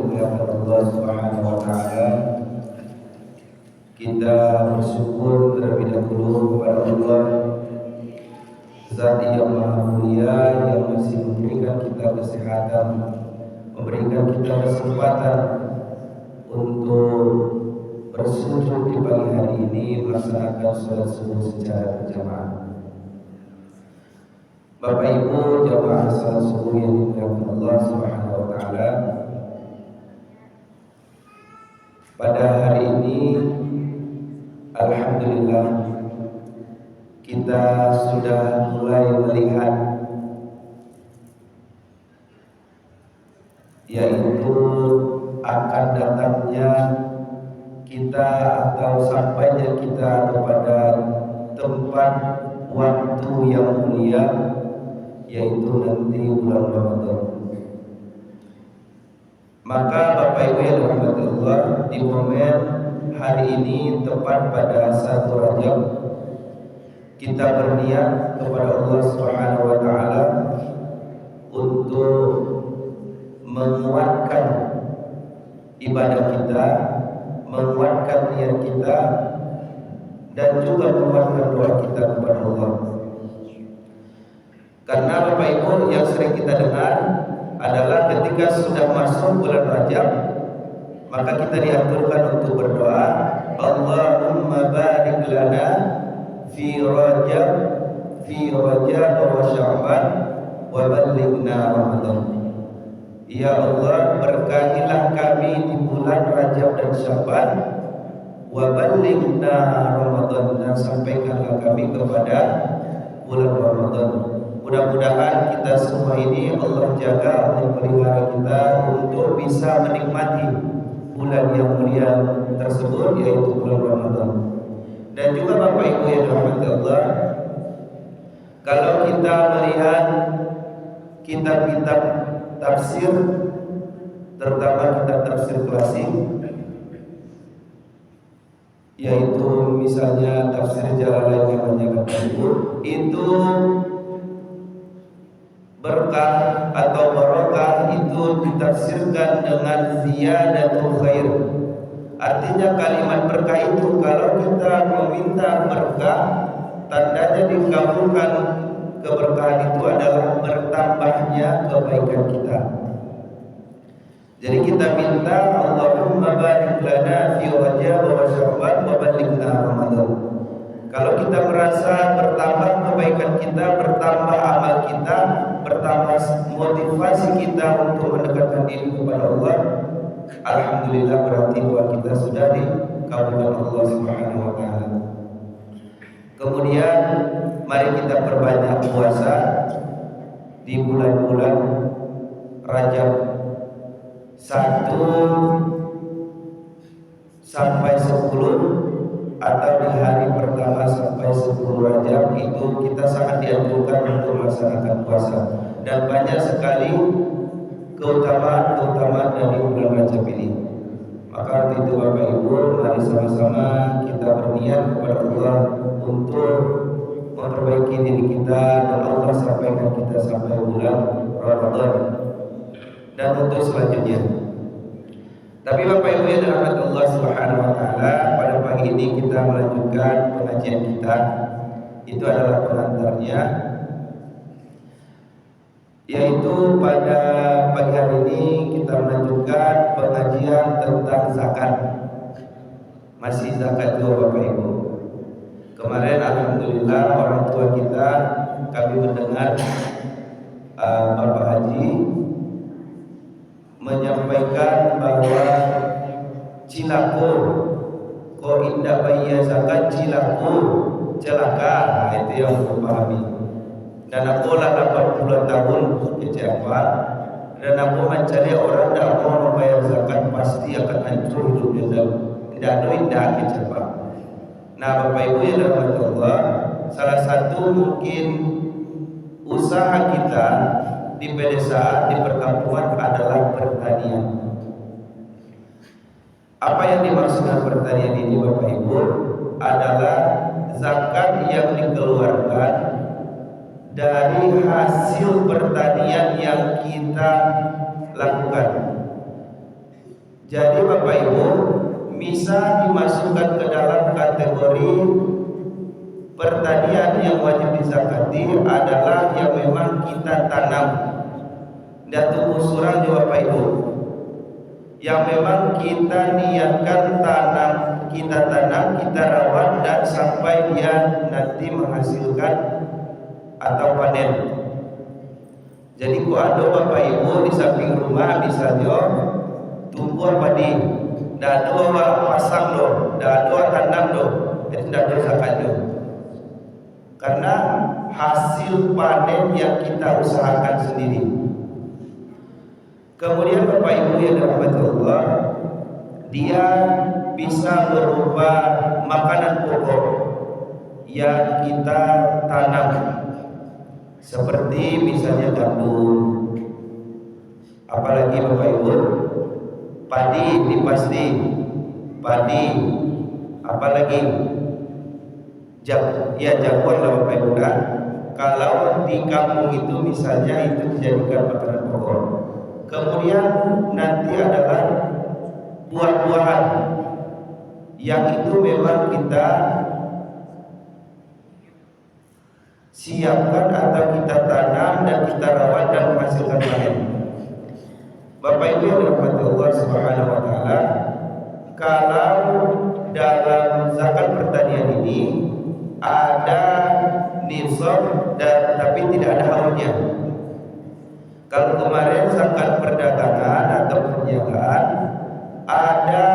dimuliakan Allah Subhanahu wa taala, kita bersyukur terlebih dahulu kepada Allah Zat yang Maha Mulia yang masih memberikan kita kesehatan, memberikan kita kesempatan untuk bersujud di pagi hari ini melaksanakan sholat subuh secara berjamaah. Bapak Ibu jamaah sholat subuh yang dimuliakan Allah Subhanahu wa taala, pada hari ini alhamdulillah kita sudah mulai melihat yaitu akan datangnya kita atau sampainya kita kepada tempat waktu yang mulia, yaitu nanti bulan Ramadan. Maka Bapak Ibu yang dirahmati Allah, di momen hari ini tepat pada 1 Rajab, kita berniat kepada Allah Subhanahu wa taala untuk menguatkan ibadah kita, menguatkan niat kita, dan juga menguatkan doa kita kepada Allah. Karena Bapak Ibu yang sering kita dengar adalah ketika sudah masuk bulan Rajab, maka kita dianjurkan untuk berdoa, Allahumma barik lana fi Rajab wa Sya'ban wa ballighna Ramadan. Ya Allah, berkahilah kami di bulan Rajab dan Sya'ban, wa ballighna Ramadan, dan sampaikanlah kami kepada bulan Ramadan. Mudah-mudahan kita semua ini Allah jaga, Allah pelihara kita untuk bisa menikmati bulan yang mulia tersebut, yaitu bulan Ramadan. Dan juga Bapak Ibu yang dirahmati Allah, kalau kita melihat kitab-kitab tafsir, terutama kitab tafsir klasik, yaitu misalnya tafsir Jalalain yang menyebutkan itu berkah atau barokah itu ditafsirkan dengan ziyadatul khair. Artinya kalimat berkah itu kalau kita meminta berkah, tandanya dikabulkan keberkahan itu adalah bertambahnya kebaikan kita. Jadi kita minta Allahumma barik lana fi Rajab wa Sya'ban wa ballighna Ramadan. Kalau kita merasa bertambah kebaikan kita, bertambah amal kita, bertambah motivasi kita untuk mendekatkan diri kepada Allah, alhamdulillah berarti doa kita sudah dikabulkan Allah Subhanahu wa taala. Kemudian mari kita perbanyak puasa di bulan-bulan Rajab 1 sampai 10 atau di hari pertama sampai 10 Rajab itu kita sangat dianjurkan untuk melaksanakan puasa, dan banyak sekali keutamaan dari bulan Rajab ini. Maka itu Bapak Ibu, mari sama-sama kita berniat kepada Allah untuk memperbaiki diri kita, dan Allah sampaikan kita sampai bulan Ramadan dan untuk selanjutnya. Tapi Bapak Ibu yang dirahmati Allah Subhanahu wa taala, pada pagi ini kita melanjutkan pengajian kita. Itu adalah pengantarnya, yaitu pada pagi hari ini kita melanjutkan pengajian tentang zakat. Masih zakat juga Bapak Ibu. Kemarin alhamdulillah orang tua kita, kami mendengar Bapak Haji menyampaikan bahwa Cilaku kok indah bayar zakat, Cilaku celaka. Itu yang aku pahami. Dan aku lah 80 tahun kecewa, dan aku mencari orang yang mau membayar zakat pasti akan hancur hidupnya, tidak indah kecewa. Nah Bapak Ibu yang dirahmati Allah, salah satu mungkin usaha kita di pedesaan, di perkampungan adalah pertanian. Apa yang dimaksudkan pertanian ini Bapak Ibu adalah zakat yang dikeluarkan dari hasil pertanian yang kita lakukan. Jadi Bapak Ibu bisa dimasukkan ke dalam kategori pertanian yang wajib dizakati adalah yang memang kita tanam dan tumbuh surang di Bapak Ibu, yang memang kita niatkan kita tanam, kita rawat dan sampai dia nanti menghasilkan atau panen. Jadi ku ada Bapak Ibu di samping rumah misalnya tumbuh padi, dah dua pasang loh, dah dua tanam loh, itu dah ada zakatnya. Karena hasil panen yang kita usahakan sendiri. Kemudian Bapak Ibu yang dirahmati Allah, dia bisa berubah makanan pokok yang kita tanam, seperti misalnya gandum, apalagi Bapak Ibu padi, dipasti padi, apalagi jagung lah Bapak Ibu. Kalau di kampung itu misalnya itu dijadikan makanan pokok. Kemudian nanti adalah buah-buahan yang itu memang kita siapkan atau kita tanam dan kita rawat dan menghasilkan panen. Bapak Ibu yang dirahmati Allah Subhanahu wa taala, kalau dalam zakat pertanian ini ada nisab dan tapi tidak ada haulnya. Kalau kemarin zakat perdagangan atau perniagaan ada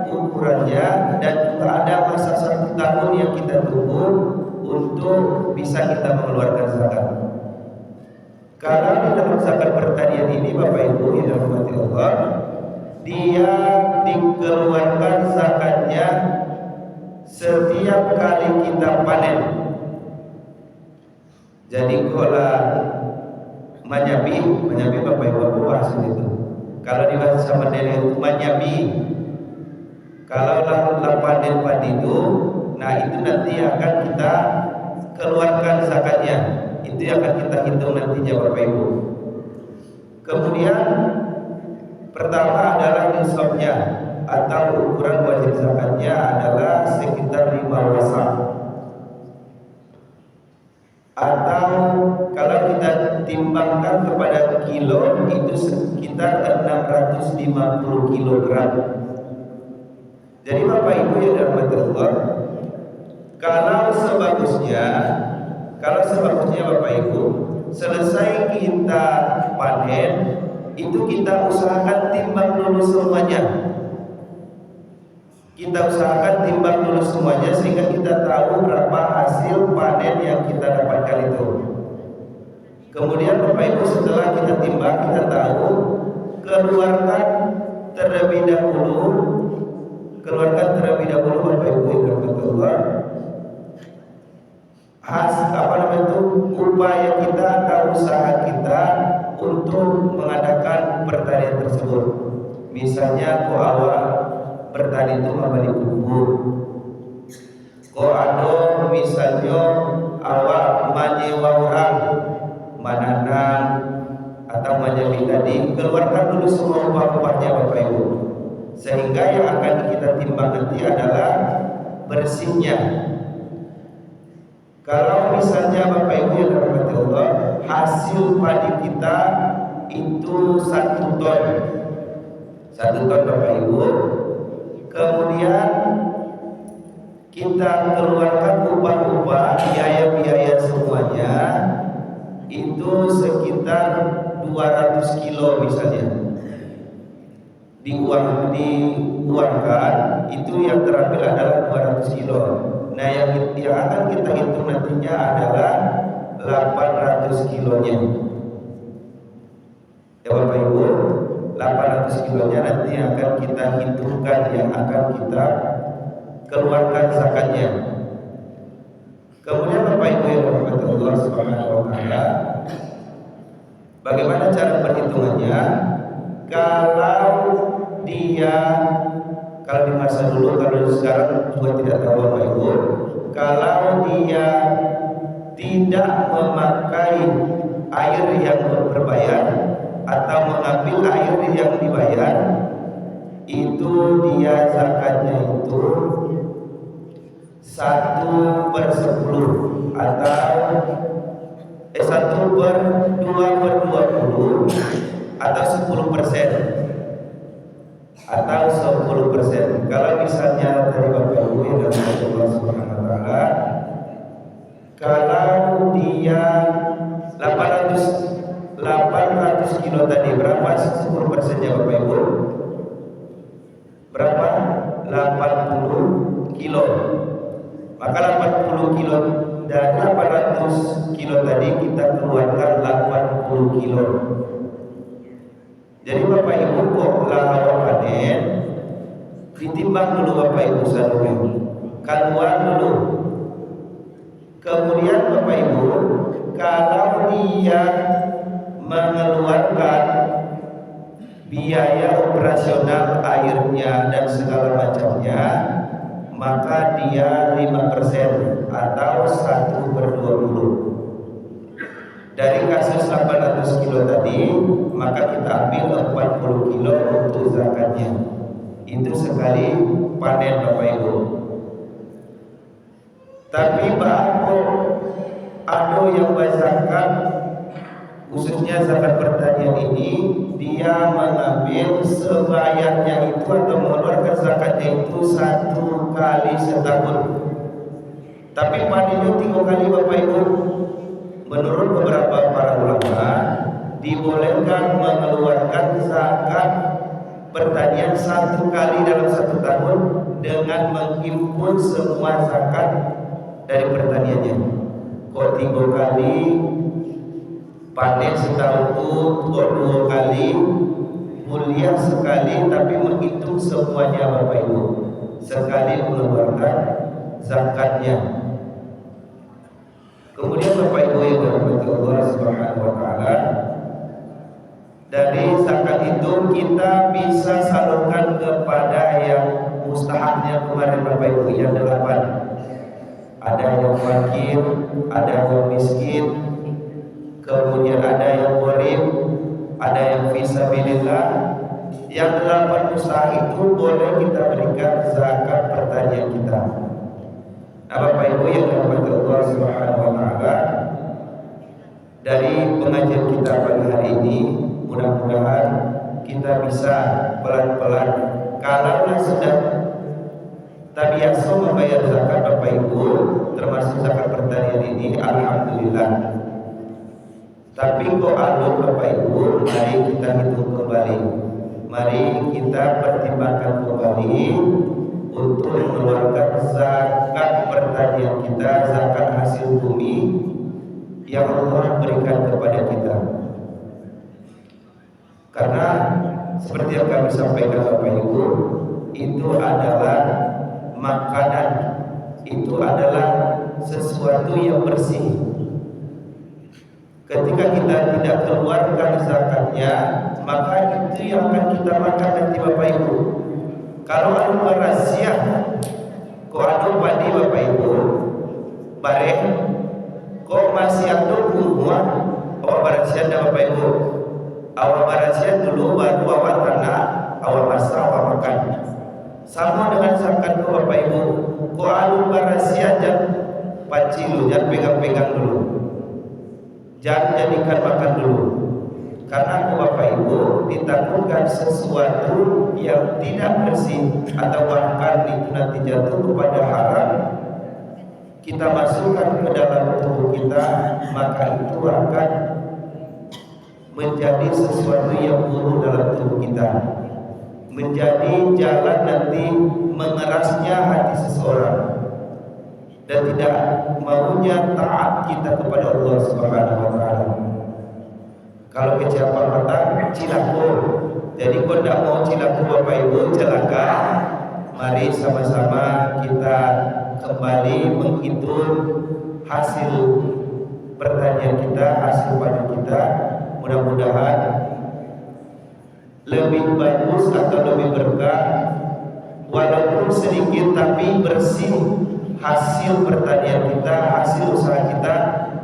ukurannya dan juga ada masa 1 tahun yang kita tunggu untuk bisa kita mengeluarkan zakat. Kalau di dalam zakat pertanian ini Bapak Ibu yang dirahmati Allah, dia dikeluarkan zakatnya setiap kali kita panen. Jadi kalau manyabi Bapak Ibu apa bahasa itu? Kalau di bahasa Mandailing itu manyabi. Kalau lah panen padi itu, nah itu nanti akan kita keluarkan zakatnya. Itu yang akan kita hitung nantinya Bapak Ibu. Kemudian pertama adalah nisabnya atau ukuran wajib zakatnya adalah sekitar 5 wasak. Atau kalau kita timbangkan kepada kilo itu sekitar 650 kilogram. Jadi Bapak Ibu yang dirahmati Allah, kalau sebagusnya Bapak Ibu selesai kita panen itu kita usahakan timbang dulu semuanya. Kita usahakan timbang dulu semuanya sehingga kita tahu berapa hasil panen yang kita dapatkan itu. Kemudian Bapak Ibu setelah kita timbang, kita tahu, keluarkan terlebih dahulu Bapak Ibu yang dirahmati Allah, upaya kita atau usaha kita untuk mengadakan pertanian tersebut. Misalnya awal bertani itu membeli bubur, ada misalnya awak menyewa orang menanam atau menjadi tadi, keluarkan dulu semua upah-upahnya Bapak Ibu, sehingga yang akan kita timbang nanti adalah bersihnya. Kalau misalnya Bapak Ibu yang dirahmati Allah, hasil padi kita itu 1 ton Bapak Ibu, kemudian kita keluarkan upah-upah, biaya-biaya semuanya itu sekitar 200 kilo misalnya diuangkan, itu yang terambil adalah 200 kilo. Nah yang akan kita hitung nantinya adalah 800 kilonya ya Bapak Ibu. 800 kilonya nanti akan kita hitungkan yang akan kita keluarkan zakatnya. Kemudian Bapak Ibu yang dirahmati Allah Subhanahu wa taala, bagaimana cara perhitungannya? Kalau di masa dulu, kalau sekarang juga tidak tahu Bapak Ibu, kalau dia tidak memakai air yang berbayar atau mengambil air yang dibayar, itu dia zakatnya itu 1/10 atau 1/2/20 atau 10% atau 10%. Kalau misalnya dari Bapak Ibu yang dirahmati Allah Subhanahu wa taala, kalau dia 800 kilo tadi, berapa 10%-nya Bapak Ibu? Berapa? 80 kilo. Maka 80 kilo dan 800 kilo tadi kita keluarkan 80 kilo. Jadi Bapak Ibu kok lahawa panen, ditimbang dulu Bapak Ibu salunya, keluar dulu. Kemudian Bapak Ibu, kalau dia mengeluarkan biaya operasional airnya dan segala macamnya, maka dia 5% atau 1/20. Dari kasus 800 kilo tadi, maka kita ambil 40 kilo untuk zakatnya. Itu sekali panen Bapak Ibu. Tapi Bapak ada yang berzakat, khususnya zakat pertanian ini, dia mengambil sebayarnya itu atau mengeluarkan zakatnya itu 1 kali setahun. Tapi panennya 3 kali Bapak Ibu. Menurut beberapa para ulama, dibolehkan mengeluarkan zakat pertanian 1 kali dalam 1 tahun dengan menghimpun semua zakat dari pertaniannya. Kok 3 kali panen setahun itu, kok 2 kali kuliah sekali, tapi menghitung semuanya Bapak Ibu, sekali mengeluarkan zakatnya. Kemudian Bapak Ibu yang dirahmati Allah Subhanahu wa taala, dari zakat itu kita bisa salurkan kepada yang mustahabnya kemarin Bapak Ibu yang 8. Ada yang fakir, ada yang miskin, kemudian ada yang gharib, ada yang fisabilillah. Yang 8 mustahak itu boleh kita berikan zakat pertanian kita. Nah, Bapak Ibu yang dirahmati Allah Subhanahu wa taala, dari pengajian kita pagi hari ini, mudah-mudahan kita bisa pelan-pelan, kalau sudah terbiasa membayar zakat Bapak Ibu, termasuk zakat pertanian ini, alhamdulillah. Tapi kok alur Bapak Ibu, mari kita hitung kembali, mari kita pertimbangkan kembali untuk mengeluarkan zakat pertanian kita, zakat hasil bumi yang Allah berikan kepada kita. Karena seperti yang kami sampaikan Bapak Ibu, itu adalah makanan, itu adalah sesuatu yang bersih. Ketika kita tidak keluarkan zakatnya, maka itu yang akan kita makan nanti Bapak Ibu. Kalau ada rahasia, kok ada padi Bapak Ibu, bareng, kok masih ada bunga, awak barasia ada Bapak Ibu. Awak barasia dulu, baru awak tanah, awak masak, awak makan. Sama dengan zakat Bapak Ibu, kok ada barasia jangan pacilu, jangan pegang-pegang dulu, jangan jadikan makan dulu. Karena Bapak Ibu ditakutkan sesuatu yang tidak bersih atau bahkan itu nanti jatuh kepada haram, kita masukkan ke dalam tubuh kita, maka itu akan menjadi sesuatu yang buruk dalam tubuh kita, menjadi jalan nanti mengerasnya hati seseorang dan tidak maunya taat kita kepada Allah Subhanahu wa taala. Kalau keciapan mata cilaku, jadi kalau tidak mau cilaku Bapak Ibu celaka, mari sama-sama kita kembali menghitung hasil pertanian kita, hasil panen kita. Mudah-mudahan lebih bagus atau lebih berkah, walaupun sedikit tapi bersih hasil pertanian kita, hasil usaha kita,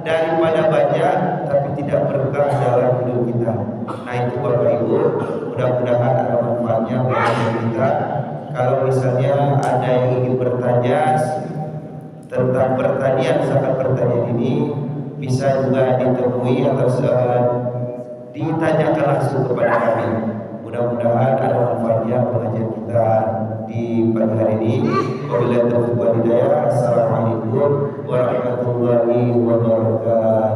daripada banyak tapi tidak berkah dalam hidup kita. Nah itu Bapak Ibu, mudah-mudahan ada manfaat manfaatnya bagi kita. Kalau misalnya ada yang ingin bertanya tentang pertanian, zakat pertanian ini bisa juga ditemui atau ditanyakan langsung kepada kami. Mudah-mudahan ada manfaatnya pengajian kita di pagi hari ini. Wabillahi taufiq wal hidayah. Assalamualaikum warahmatullahi wabarakatuh.